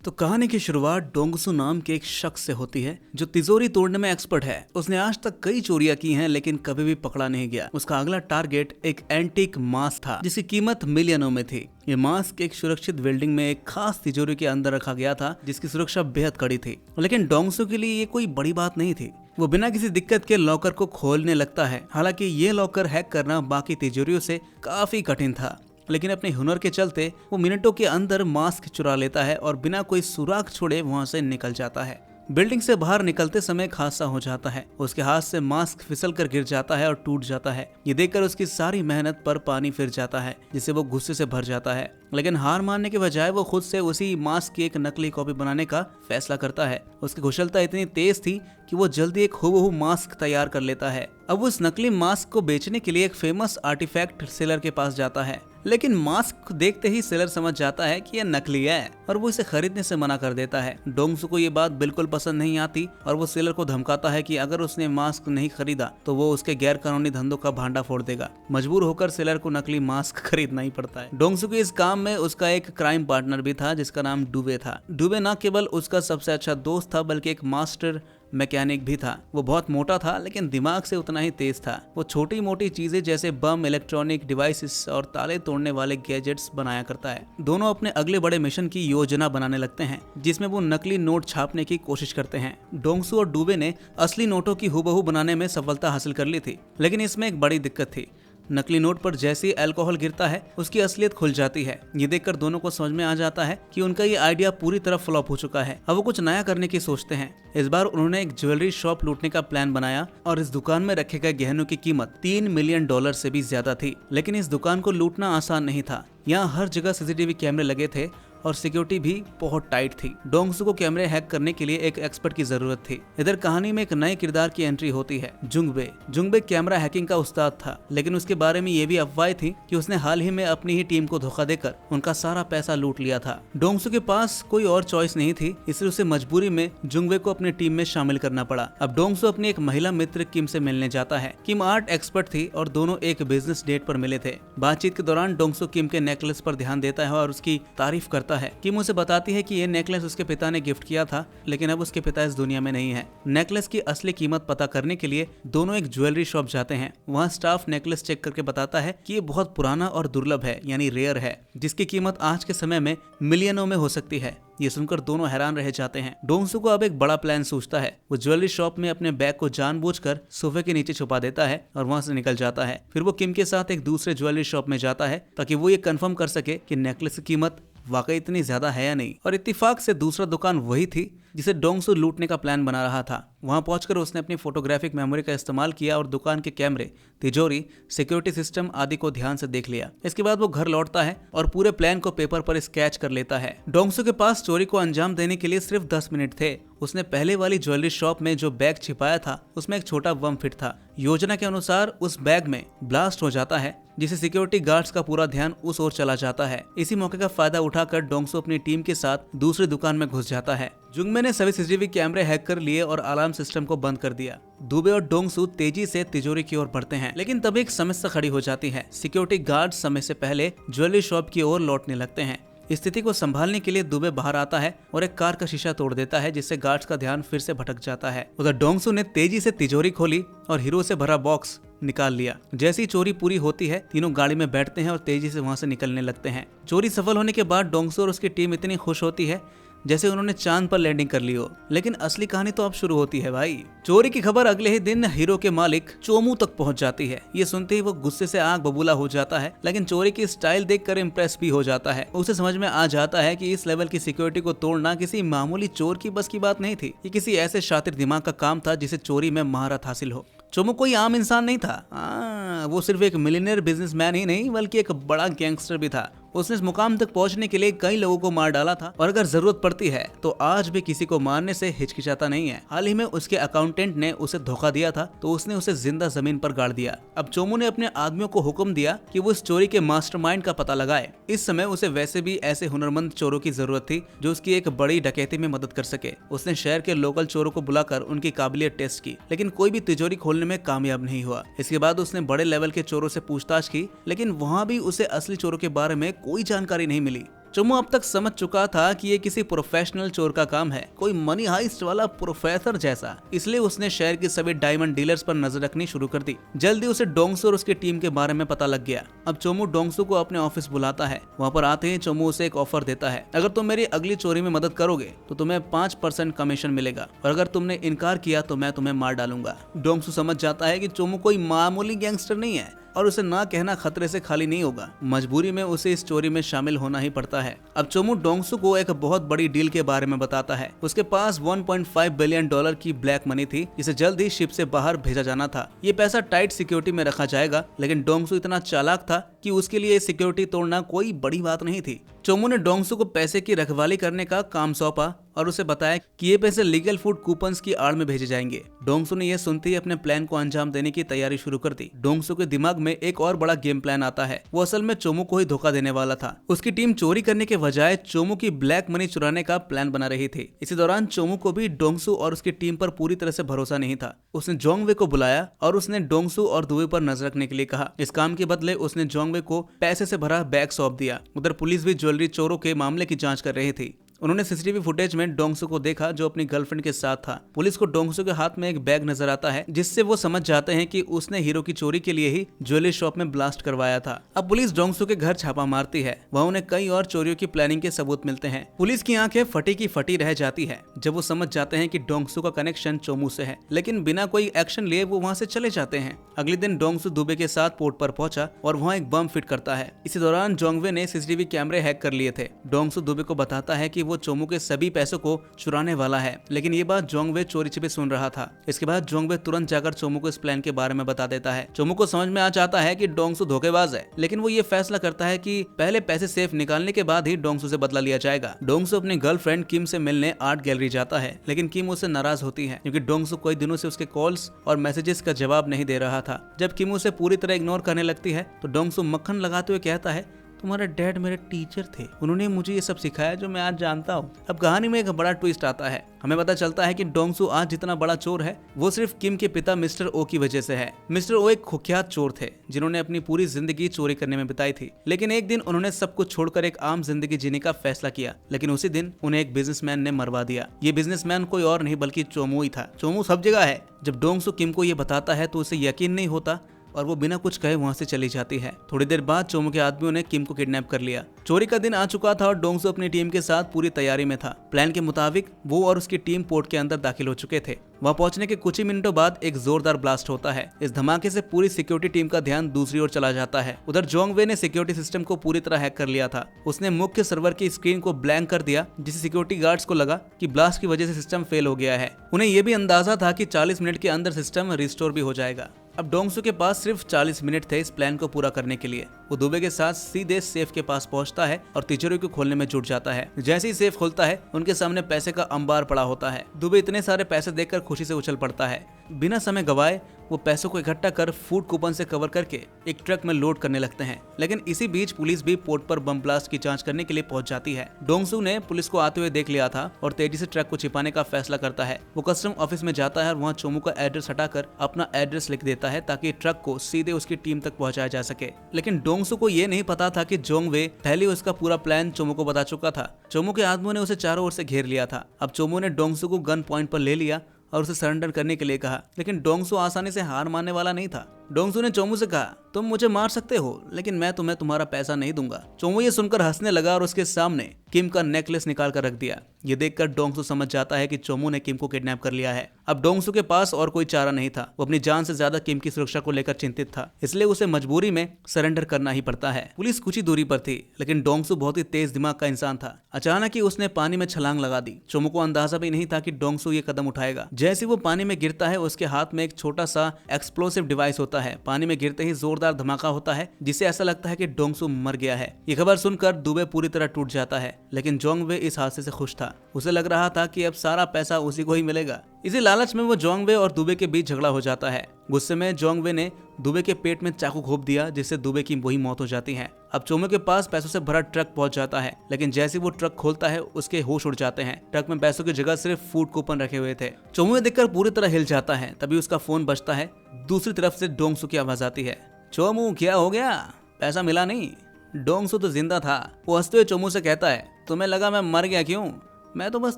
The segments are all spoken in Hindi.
तो कहानी की शुरुआत डोंगसू नाम के एक शख्स से होती है जो तिजोरी तोड़ने में एक्सपर्ट है। उसने आज तक कई चोरियां की हैं लेकिन कभी भी पकड़ा नहीं गया। उसका अगला टारगेट एक एंटीक मास्क था जिसकी कीमत मिलियनों में थी। ये मास्क एक सुरक्षित बिल्डिंग में एक खास तिजोरी के अंदर रखा गया था जिसकी सुरक्षा बेहद कड़ी थी। लेकिन डोंगसू के लिए ये कोई बड़ी बात नहीं थी। वो बिना किसी दिक्कत के लॉकर को खोलने लगता है। हालांकि ये लॉकर हैक करना बाकी तिजोरियों से काफी कठिन था, लेकिन अपने हुनर के चलते वो मिनटों के अंदर मास्क चुरा लेता है और बिना कोई सुराग छोड़े वहां से निकल जाता है। बिल्डिंग से बाहर निकलते समय एक हादसा हो जाता है। उसके हाथ से मास्क फिसल कर गिर जाता है और टूट जाता है। ये देखकर उसकी सारी मेहनत पर पानी फिर जाता है जिससे वो गुस्से से भर जाता है। लेकिन हार मानने के बजाय वो खुद से उसी मास्क की एक नकली कॉपी बनाने का फैसला करता है। उसकी कुशलता इतनी तेज थी कि वो जल्दी एक हूबहू मास्क तैयार कर लेता है। अब उस नकली मास्क को बेचने के लिए एक फेमस आर्टिफैक्ट सेलर के पास जाता है, लेकिन मास्क को देखते ही सेलर समझ जाता है कि यह नकली है और वो इसे खरीदने से मना कर देता है। डोंगसू को ये बात बिल्कुल पसंद नहीं आती और वो सेलर को धमकाता है कि अगर उसने मास्क नहीं खरीदा तो वो उसके गैर कानूनी धंधों का भांडा फोड़ देगा। मजबूर होकर सेलर को नकली मास्क खरीदना ही पड़ता है। डोंगसू के इस काम में उसका एक क्राइम पार्टनर भी था जिसका नाम डूबे था। डूबे न केवल उसका सबसे अच्छा दोस्त था बल्कि एक मास्टर मैकेनिक भी था। वो बहुत मोटा था लेकिन दिमाग से उतना ही तेज था। वो छोटी मोटी चीजें जैसे बम, इलेक्ट्रॉनिक डिवाइसेस और ताले तोड़ने वाले गैजेट्स बनाया करता है। दोनों अपने अगले बड़े मिशन की योजना बनाने लगते हैं जिसमें वो नकली नोट छापने की कोशिश करते हैं। डोंगसू और डूबे ने असली नोटों की हूबहू बनाने में सफलता हासिल कर ली थी, लेकिन इसमें एक बड़ी दिक्कत थी। नकली नोट पर जैसे ही अल्कोहल गिरता है उसकी असलियत खुल जाती है। ये देखकर दोनों को समझ में आ जाता है कि उनका ये आइडिया पूरी तरह फ्लॉप हो चुका है। अब वो कुछ नया करने की सोचते हैं। इस बार उन्होंने एक ज्वेलरी शॉप लूटने का प्लान बनाया और इस दुकान में रखे गए गहनों की कीमत $3 मिलियन से भी ज्यादा थी। लेकिन इस दुकान को लूटना आसान नहीं था। यहाँ हर जगह सीसीटीवी कैमरे लगे थे और सिक्योरिटी भी बहुत टाइट थी। डोंगसू को कैमरे हैक करने के लिए एक एक्सपर्ट की जरूरत थी। इधर कहानी में एक नए किरदार की एंट्री होती है, जुंगबे। जुंगबे कैमरा हैकिंग का उस्ताद था, लेकिन उसके बारे में ये भी अफवाहें थी कि उसने हाल ही में अपनी ही टीम को धोखा देकर उनका सारा पैसा लूट लिया था। डोंगसू के पास कोई और चॉइस नहीं थी, इसलिए उसे मजबूरी में जुंगबे को अपनी टीम में शामिल करना पड़ा। अब डोंगसू अपनी एक महिला मित्र किम से मिलने जाता है। किम आर्ट एक्सपर्ट थी और दोनों एक बिजनेस डेट पर मिले थे। बातचीत के दौरान डोंगसू किम के नेकलेस पर ध्यान देता है और उसकी तारीफ करता है। किम उसे बताती है कि ये नेकलेस उसके पिता ने गिफ्ट किया था, लेकिन अब उसके पिता इस दुनिया में नहीं है। नेकलेस की असली कीमत पता करने के लिए दोनों एक ज्वेलरी शॉप जाते हैं। वहाँ स्टाफ नेकलेस चेक करके बताता है कि ये बहुत पुराना और दुर्लभ है, यानी रेयर है, जिसकी कीमत आज के समय में मिलियनों में हो सकती है। ये सुनकर दोनों हैरान रह जाते हैं। डोंगसू को अब एक बड़ा प्लान सूझता है। वो ज्वेलरी शॉप में अपने बैग को जानबूझकर सोफे के नीचे छुपा देता है और वहां से निकल जाता है। फिर वो किम के साथ एक दूसरे ज्वेलरी शॉप में जाता है ताकि वो ये कंफर्म कर सके कि नेकलेस की कीमत वाकई इतनी ज्यादा है या नहीं। और इत्तेफाक से दूसरा दुकान वही थी जिसे डोंगसू लूटने का प्लान बना रहा था। वहां पहुंचकर उसने अपनी फोटोग्राफिक मेमोरी का इस्तेमाल किया और दुकान के कैमरे, तिजोरी, सिक्योरिटी सिस्टम आदि को ध्यान से देख लिया। इसके बाद वो घर लौटता है और पूरे प्लान को पेपर पर स्केच कर लेता है। डोंगसू के पास चोरी को अंजाम देने के लिए सिर्फ 10 मिनट थे। उसने पहले वाली ज्वेलरी शॉप में जो बैग छिपाया था उसमें एक छोटा बम फिट था। योजना के अनुसार उस बैग में ब्लास्ट हो जाता है जिसे सिक्योरिटी गार्ड्स का पूरा ध्यान उस ओर चला जाता है। इसी मौके का फायदा उठाकर डोंगसू अपनी टीम के साथ दूसरी दुकान में घुस जाता है। जुंगबे ने सभी सीसीटीवी कैमरे हैक कर लिए और अलार्म सिस्टम को बंद कर दिया। दुबे और डोंगसू तेजी से तिजोरी की ओर बढ़ते हैं, लेकिन तभी एक समस्या खड़ी हो जाती है। सिक्योरिटी गार्ड समय से पहले ज्वेलरी शॉप की ओर लौटने लगते हैं। स्थिति को संभालने के लिए दुबे बाहर आता है और एक कार का शीशा तोड़ देता है जिससे गार्ड्स का ध्यान फिर से भटक जाता है। उधर डोंगसू ने तेजी से तिजोरी खोली और हीरो से भरा बॉक्स निकाल लिया। जैसी चोरी पूरी होती है तीनों गाड़ी में बैठते हैं और तेजी से वहां से निकलने लगते हैं। चोरी सफल होने के बाद डोंगसू और उसकी टीम इतनी खुश होती है जैसे उन्होंने चांद पर लैंडिंग कर ली हो। लेकिन असली कहानी तो अब शुरू होती है भाई। चोरी की खबर अगले ही दिन हीरो के मालिक चोमू तक पहुंच जाती है। ये सुनते ही वो गुस्से से आग बबूला हो जाता है, लेकिन चोरी की स्टाइल देखकर इम्प्रेस भी हो जाता है। उसे समझ में आ जाता है कि इस लेवल की सिक्योरिटी को तोड़ना किसी मामूली चोर की बस की बात नहीं थी। ये किसी ऐसे शातिर दिमाग का काम था जिसे चोरी में महारत हासिल हो। चोमू कोई आम इंसान नहीं था। वो सिर्फ एक मिलियनियर बिजनेसमैन ही नहीं बल्कि एक बड़ा गैंगस्टर भी था। उसने इस मुकाम तक पहुंचने के लिए कई लोगों को मार डाला था और अगर जरूरत पड़ती है तो आज भी किसी को मारने से हिचकिचाता नहीं है। हाल ही में उसके अकाउंटेंट ने उसे धोखा दिया था तो उसने उसे जिंदा जमीन पर गाड़ दिया। अब चोमू ने अपने आदमियों को हुक्म दिया कि वो इस चोरी के मास्टरमाइंड का पता लगाए। इस समय उसे वैसे भी ऐसे हुनरमंद चोरों की जरूरत थी जो उसकी एक बड़ी डकैती में मदद कर सके। उसने शहर के लोकल चोरों को बुलाकर उनकी काबिलियत टेस्ट की, लेकिन कोई भी तिजोरी खोलने में कामयाब नहीं हुआ। इसके बाद उसने बड़े लेवल के चोरों से पूछताछ की, लेकिन वहाँ भी उसे असली चोरों के बारे में कोई जानकारी नहीं मिली। चोमू अब तक समझ चुका था कि ये किसी प्रोफेशनल चोर का काम है, कोई मनी हाइस्ट वाला प्रोफेसर जैसा। इसलिए उसने शहर के सभी डायमंड डीलर्स पर नजर रखनी शुरू कर दी। जल्दी उसे डोंगसू और उसकी टीम के बारे में पता लग गया। अब चोमू डोंगसू को अपने ऑफिस बुलाता है। वहाँ पर आते ही चोमू उसे एक ऑफर देता है, अगर तुम मेरी अगली चोरी में मदद करोगे तो तुम्हें 5% कमीशन मिलेगा, और अगर तुमने इनकार किया तो मैं तुम्हें मार डालूंगा। डोंगसू समझ जाता है कि चोमू कोई मामूली गैंगस्टर नहीं है और उसे ना कहना खतरे से खाली नहीं होगा। मजबूरी में उसे इस चोरी में शामिल होना ही पड़ता है। अब चोमू डोंगसू को एक बहुत बड़ी डील के बारे में बताता है। उसके पास 1.5 बिलियन डॉलर की ब्लैक मनी थी, जिसे जल्द ही शिप से बाहर भेजा जाना था। ये पैसा टाइट सिक्योरिटी में रखा जाएगा, लेकिन डोंगसू इतना चालाक था कि उसके लिए सिक्योरिटी तोड़ना कोई बड़ी बात नहीं थी। चोमू ने डोंगसू को पैसे की रखवाली करने का काम सौंपा और उसे बताया कि ये पैसे लीगल फूड कूपन्स की आड़ में भेजे जाएंगे। डोंगसू ने यह सुनते ही अपने प्लान को अंजाम देने की तैयारी शुरू कर दी। डोंगसू के दिमाग में एक और बड़ा गेम प्लान आता है। वो असल में चोमू को ही धोखा देने वाला था। उसकी टीम चोरी करने के बजाय चोमू की ब्लैक मनी चुराने का प्लान बना रही थी। इसी दौरान चोमू को भी डोंगसू और उसकी टीम पर पूरी तरह से भरोसा नहीं था। उसने जोंगवे को बुलाया और उसने डोंगसू और दुबे पर नजर रखने के लिए कहा। इस काम के बदले उसने जोंगवे को पैसे से भरा बैग सौंप दिया। उधर पुलिस भी ज्वेलरी चोरों के मामले की जांच कर रही थी। उन्होंने सीसीटीवी फुटेज में डोंगसू को देखा जो अपनी गर्लफ्रेंड के साथ था। पुलिस को डोंगसू के हाथ में एक बैग नजर आता है, जिससे वो समझ जाते हैं कि उसने हीरो की चोरी के लिए ही ज्वेलरी शॉप में ब्लास्ट करवाया था। अब पुलिस डोंगसू के घर छापा मारती है। वहाँ उन्हें कई और चोरियों की प्लानिंग के सबूत मिलते हैं। पुलिस की आंखें फटी की फटी रह जाती है जब वो समझ जाते हैं कि डोंगसू का कनेक्शन चोमू से है, लेकिन बिना कोई एक्शन लिए वो वहाँ से चले जाते हैं। अगले दिन डोंगसू दुबे के साथ पोर्ट पर पहुंचा और वहाँ एक बम फिट करता है। इसी दौरान जोंगवे ने सीसीटीवी कैमरे हैक कर लिए थे। डोंगसू दुबे को बताता है कि वो चोमू के सभी पैसों को चुराने वाला है, लेकिन ये बात जोंगवे चोरी छिपे सुन रहा था। इसके बाद जोंगवे तुरंत जाकर चोमू को इस प्लान के बारे में बता देता है। चोमू को समझ में आ जाता है कि डोंगसू धोखेबाज है, लेकिन वो ये फैसला करता है कि पहले पैसे सेफ निकालने के बाद ही डोंगसू से बदला लिया जाएगा। डोंगसू अपनी गर्लफ्रेंड किम से मिलने आर्ट गैलरी जाता है, लेकिन किम उससे नाराज होती है क्योंकि डोंगसू कई दिनों से उसके कॉल्स और मैसेजेस का जवाब नहीं दे रहा था। जब किम उसे पूरी तरह इग्नोर करने लगती है तो डोंगसू मक्खन लगाते हुए कहता है, तुम्हारे डैड मेरे टीचर थे, उन्होंने मुझे ये सब सिखाया जो मैं आज जानता हूँ। अब कहानी में एक बड़ा ट्विस्ट आता है। हमें पता चलता है कि डोंगसू आज जितना बड़ा चोर है वो सिर्फ किम के पिता मिस्टर ओ की वजह से है। मिस्टर ओ एक कुख्यात चोर थे जिन्होंने अपनी पूरी जिंदगी चोरी करने में बिताई थी, लेकिन एक दिन उन्होंने सब कुछ छोड़कर एक आम जिंदगी जीने का फैसला किया। लेकिन उसी दिन उन्हें एक बिजनेसमैन ने मरवा दिया। ये बिजनेसमैन कोई और नहीं बल्कि चोमू ही था। चोमू सब जगह है। जब डोंगसू किम को ये बताता है तो उसे यकीन नहीं होता और वो बिना कुछ कहे वहाँ से चली जाती है। थोड़ी देर बाद चोमू के आदमियों ने किम को किडनैप कर लिया। चोरी का दिन आ चुका था और डोंगसू अपनी टीम के साथ पूरी तैयारी में था। प्लान के मुताबिक वो और उसकी टीम पोर्ट के अंदर दाखिल हो चुके थे। वहाँ पहुंचने के कुछ ही मिनटों बाद एक जोरदार ब्लास्ट होता है। इस धमाके से पूरी सिक्योरिटी टीम का ध्यान दूसरी ओर चला जाता है। उधर जोंगवे ने सिक्योरिटी सिस्टम को पूरी तरह हैक कर लिया था। उसने मुख्य सर्वर की स्क्रीन को ब्लैंक कर दिया, जिससे सिक्योरिटी गार्ड्स को लगा कि ब्लास्ट की वजह से सिस्टम फेल हो गया है। उन्हें यह भी अंदाजा था कि 40 मिनट के अंदर सिस्टम रिस्टोर भी हो जाएगा। अब डोंगसू के पास सिर्फ 40 मिनट थे इस प्लान को पूरा करने के लिए। वो दुबे के साथ सीधे सेफ के पास पहुंचता है और तिजोरी को खोलने में जुट जाता है। जैसे ही सेफ खुलता है उनके सामने पैसे का अंबार पड़ा होता है। दुबे इतने सारे पैसे देखकर खुशी से उछल पड़ता है। बिना समय गवाए वो पैसों को इकट्ठा कर फूड कूपन से कवर करके एक ट्रक में लोड करने लगते हैं। लेकिन इसी बीच पुलिस भी पोर्ट पर बम ब्लास्ट की जांच करने के लिए पहुंच जाती है। डोंगसू ने पुलिस को आते हुए देख लिया था और तेजी से ट्रक को छिपाने का फैसला करता है। वो कस्टम ऑफिस में जाता है और वहाँ चोमू का एड्रेस हटाकर अपना एड्रेस लिख देता है ताकि ट्रक को सीधे उसकी टीम तक पहुंचाया जा सके। लेकिन डोंगसू को ये नहीं पता था कि जोंगवे पहले उसका पूरा प्लान चोमू को बता चुका था। चोमू के आदमियों ने उसे चारों ओर से घेर लिया था। अब चोमू ने डोंगसू को गन पॉइंट पर ले लिया और उसे सरेंडर करने के लिए कहा, लेकिन डोंगसू आसानी से हार मानने वाला नहीं था। डोंगसू ने चोमू से कहा, तुम मुझे मार सकते हो लेकिन मैं तुम्हें तुम्हारा पैसा नहीं दूंगा। चोमू ये सुनकर हंसने लगा और उसके सामने किम का नेकलेस निकाल कर रख दिया। ये देखकर डोंगसू समझ जाता है कि चोमू ने किम को किडनैप कर लिया है। अब डोंगसू के पास और कोई चारा नहीं था। वो अपनी जान से ज्यादा किम की सुरक्षा को लेकर चिंतित था, इसलिए उसे मजबूरी में सरेंडर करना ही पड़ता है। पुलिस कुछ ही दूरी पर थी, लेकिन डोंगसू बहुत ही तेज दिमाग का इंसान था। अचानक ही उसने पानी में छलांग लगा दी। चोमू को अंदाजा भी नहीं था कि डोंगसू ये कदम उठाएगा। जैसे वो पानी में गिरता है उसके हाथ में एक छोटा सा एक्सप्लोसिव डिवाइस होता है। पानी में गिरते ही जोरदार धमाका होता है जिससे ऐसा लगता है कि डोंगसू मर गया है। ये खबर सुनकर दुबे पूरी तरह टूट जाता है, लेकिन जोंगवे इस हादसे से खुश था। उसे लग रहा था कि अब सारा पैसा उसी को ही मिलेगा। इसी लालच में वो जोंगवे और दुबे के बीच झगड़ा हो जाता है। गुस्से में जोंगवे ने दुबे के पेट में चाकू घोंप दिया, जिससे दुबे की वही मौत हो जाती है। अब चोमू के पास पैसों से भरा ट्रक पहुंच जाता है, लेकिन जैसे वो ट्रक खोलता है उसके होश उड़ जाते हैं। ट्रक में पैसों की जगह सिर्फ फूड कूपन रखे हुए थे। चोमू ये देखकर पूरी तरह हिल जाता है। तभी उसका फोन बजता है। दूसरी तरफ से डोंगसू की आवाज आती है, चोमू क्या हो गया, पैसा मिला नहीं? डोंगसू तो जिंदा था। वो हंसते हुए चोमू से कहता है, तुम्हें लगा मैं मर गया क्यों? मैं तो बस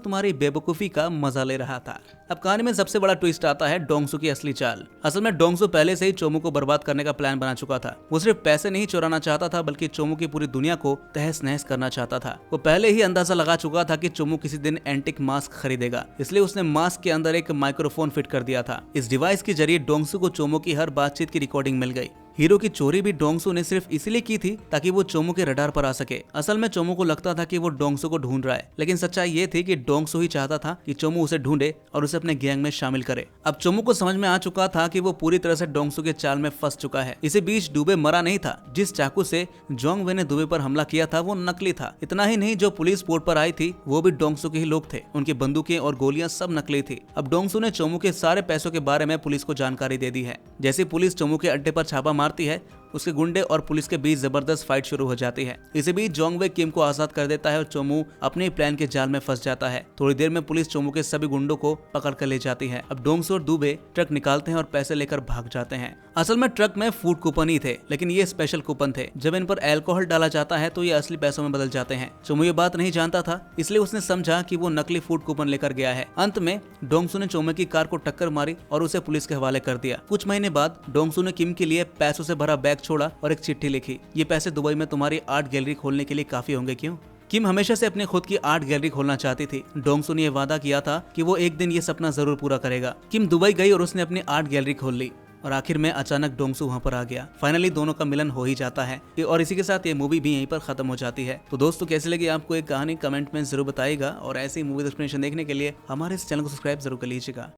तुम्हारी बेवकूफी का मजा ले रहा था। अब कहानी में सबसे बड़ा ट्विस्ट आता है डोंगसू की असली चाल। असल में डोंगसू पहले से ही चोमू को बर्बाद करने का प्लान बना चुका था। वो सिर्फ पैसे नहीं चुराना चाहता था बल्कि चोमू की पूरी दुनिया को तहस नहस करना चाहता था। वो पहले ही अंदाजा लगा चुका था कि चोमू किसी दिन एंटिक मास्क खरीदेगा, इसलिए उसने मास्क के अंदर एक माइक्रोफोन फिट कर दिया था। इस डिवाइस के जरिए डोंगसू को चोमू की हर बातचीत की रिकॉर्डिंग मिल गई। हीरो की चोरी भी डोंगसू ने सिर्फ इसलिए की थी ताकि वो चोमू के रडार पर आ सके। असल में चोमू को लगता था कि वो डोंगसू को ढूंढ रहा है, लेकिन सच्चाई ये थी कि डोंगसू ही चाहता था कि चोमू उसे ढूंढे और उसे अपने गैंग में शामिल करे। अब चोमू को समझ में आ चुका था कि वो पूरी तरह से डोंगसू के चाल में फंस चुका है। इसी बीच दुबे मरा नहीं था। जिस चाकू से जोंग वे ने दुबे पर हमला किया था वो नकली था। इतना ही नहीं, जो पुलिस पोर्ट पर आई थी वो भी डोंगसू के ही लोग थे। उनकी बंदूकें और गोलियां सब नकली थी। अब डोंगसू ने चोमू के सारे पैसों के बारे में पुलिस को जानकारी दे दी है। जैसे पुलिस चोमू के अड्डे पर छापा मारती है, उसके गुंडे और पुलिस के बीच जबरदस्त फाइट शुरू हो जाती है। इसी बीच जोंग वे किम को आजाद कर देता है और चोमू अपने प्लान के जाल में फंस जाता है। थोड़ी देर में पुलिस चोमू के सभी गुंडों को पकड़ कर ले जाती है। अब डोंगसू और दुबे ट्रक निकालते हैं और पैसे लेकर भाग जाते हैं। असल में ट्रक में फूड कूपन ही थे, लेकिन ये स्पेशल कूपन थे। जब इन पर अल्कोहल डाला जाता है तो ये असली पैसों में बदल जाते हैं। चोमू ये बात नहीं जानता था, इसलिए उसने समझा कि वो नकली फूड कूपन लेकर गया है। अंत में डोंगसू ने चोमू की कार को टक्कर मारी और उसे पुलिस के हवाले कर दिया। कुछ महीने बाद डोंगसू ने किम के लिए पैसों से भरा बैग छोड़ा और एक चिट्ठी लिखी, ये पैसे दुबई में तुम्हारी आर्ट गैलरी खोलने के लिए काफी होंगे। क्यों? किम हमेशा से अपनी खुद की आर्ट गैलरी खोलना चाहती थी। डोंगसू ने यह वादा किया था कि वो एक दिन ये सपना जरूर पूरा करेगा। किम दुबई गई और उसने अपनी आर्ट गैलरी खोल ली और आखिर में अचानक डोंगसू वहां पर आ गया। फाइनली दोनों का मिलन हो ही जाता है और इसी के साथ ये मूवी भी यहीं पर खत्म हो जाती है। तो दोस्तों, कैसी लगी आपको एक कहानी कमेंट में जरूर बताइएगा और ऐसी मूवी एक्सप्लेनेशन देखने के लिए हमारे इस चैनल को सब्सक्राइब जरूर कर लीजिएगा।